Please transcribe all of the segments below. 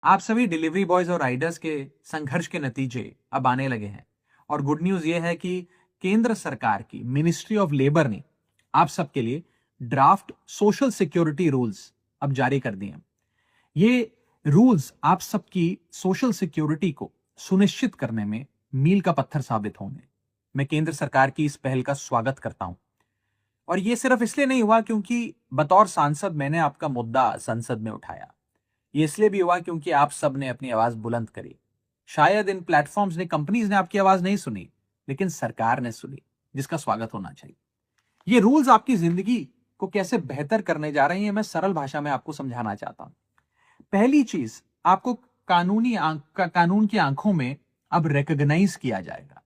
आप सभी delivery boys और राइडर्स के संघर्ष के नतीजे अब आने लगे हैं। और गुड न्यूज ये है कि केंद्र सरकार की मिनिस्ट्री ऑफ लेबर ने आप सबके लिए ड्राफ्ट सोशल सिक्योरिटी रूल्स अब जारी कर दिए हैं। ये रूल्स आप सबकी सोशल सिक्योरिटी को सुनिश्चित करने में मील का पत्थर साबित होंगे। मैं केंद्र सरकार की इस पहल का स्वागत करता हूं। और ये सिर्फ इसलिए नहीं हुआ क्योंकि बतौर सांसद मैंने आपका मुद्दा संसद में उठाया। ये इसलिए भी हुआ क्योंकि आप सब ने अपनी आवाज बुलंद करी। शायद इन प्लेटफॉर्म्स ने, कंपनीज ने आपकी आवाज नहीं सुनी, लेकिन सरकार ने सुनी, जिसका स्वागत होना चाहिए। ये रूल्स आपकी जिंदगी को कैसे बेहतर करने जा रहे हैं, मैं सरल भाषा में आपको समझाना चाहता हूं। पहली चीज, आपको कानून की आंखों में अब रिकॉग्नाइज किया जाएगा,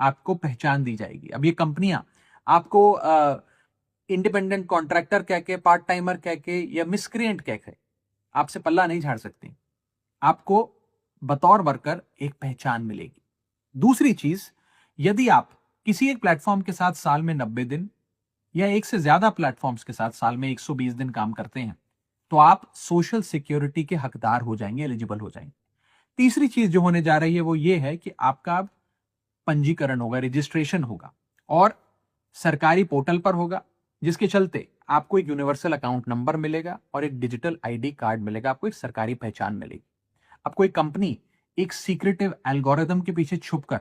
आपको पहचान दी जाएगी। अब ये कंपनियां आपको इंडिपेंडेंट कॉन्ट्रैक्टर कह के, पार्ट टाइमर कह के या मिसक्रिएंट कह के आपसे पल्ला नहीं झाड़ सकती। आपको बतौर वर्कर एक पहचान मिलेगी। दूसरी चीज, यदि आप किसी एक प्लेटफॉर्म के साथ साल में 90 दिन या एक से ज्यादा प्लेटफॉर्म्स के साथ साल में 120 दिन काम करते हैं, तो आप सोशल सिक्योरिटी के हकदार हो जाएंगे, एलिजिबल हो जाएंगे। तीसरी चीज जो होने जा रही है वो ये है कि आपका अब पंजीकरण होगा, रजिस्ट्रेशन होगा, और सरकारी पोर्टल पर होगा, जिसके चलते आपको एक यूनिवर्सल अकाउंट नंबर मिलेगा और एक डिजिटल आईडी कार्ड मिलेगा। आपको एक सरकारी पहचान मिलेगी। आपको एक कंपनी एक सीक्रेटिव एल्गोरिथम के पीछे छुपकर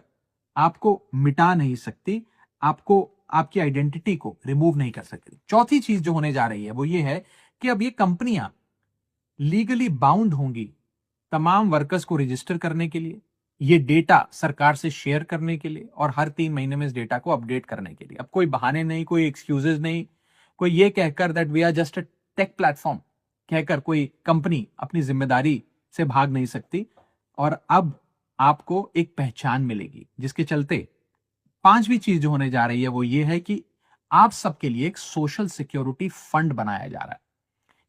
आपको मिटा नहीं सकती, आपको आपकी आइडेंटिटी को रिमूव नहीं कर सकती। चौथी चीज जो होने जा रही है वो ये है कि अब ये कंपनियां लीगली बाउंड होंगी तमाम वर्कर्स को रजिस्टर करने के लिए, ये डेटा सरकार से शेयर करने के लिए, और हर 3 महीने में इस डेटा को अपडेट करने के लिए। अब कोई बहाने नहीं, कोई एक्सक्यूजेज नहीं, कोई ये कहकर that we are just a tech platform कहकर कोई कंपनी अपनी जिम्मेदारी से भाग नहीं सकती। और अब आपको एक पहचान मिलेगी, जिसके चलते पांचवी चीज जो होने जा रही है वो ये है कि आप सबके लिए एक सोशल सिक्योरिटी फंड बनाया जा रहा है।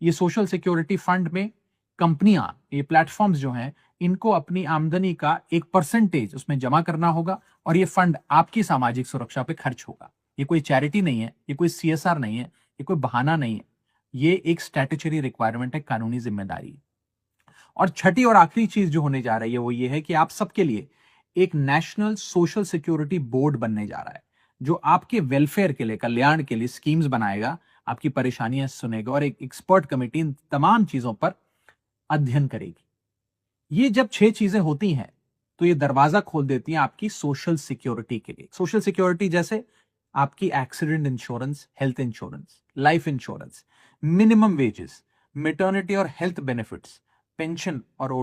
ये सोशल सिक्योरिटी फंड में कंपनियां, ये प्लेटफॉर्म्स जो हैं, इनको अपनी आमदनी का एक परसेंटेज उसमें जमा करना होगा, और ये फंड आपकी सामाजिक सुरक्षा पे खर्च होगा। ये कोई चैरिटी नहीं है, ये कोई सीएसआर नहीं है, ये कोई बहाना नहीं है, ये एक स्टैट्यूटरी रिक्वायरमेंट है, कानूनी जिम्मेदारी है। और छठी और आखिरी चीज जो होने जा रही है वो ये है कि आप सबके लिए एक नेशनल सोशल सिक्योरिटी बोर्ड बनने जा रहा है, जो आपके वेलफेयर के लिए, कल्याण के लिए स्कीम्स बनाएगा, आपकी परेशानियां सुनेगा, और एक एक्सपर्ट कमेटी इन तमाम चीजों पर अध्ययन करेगी। ये जब 6 चीजें होती हैं तो ये दरवाजा खोल देती हैं आपकी सोशल सिक्योरिटी के लिए। सोशल सिक्योरिटी जैसे आपकी accident insurance, health insurance, life insurance, minimum wages, maternity और हेल्थ बेनिफिट्स, पेंशन और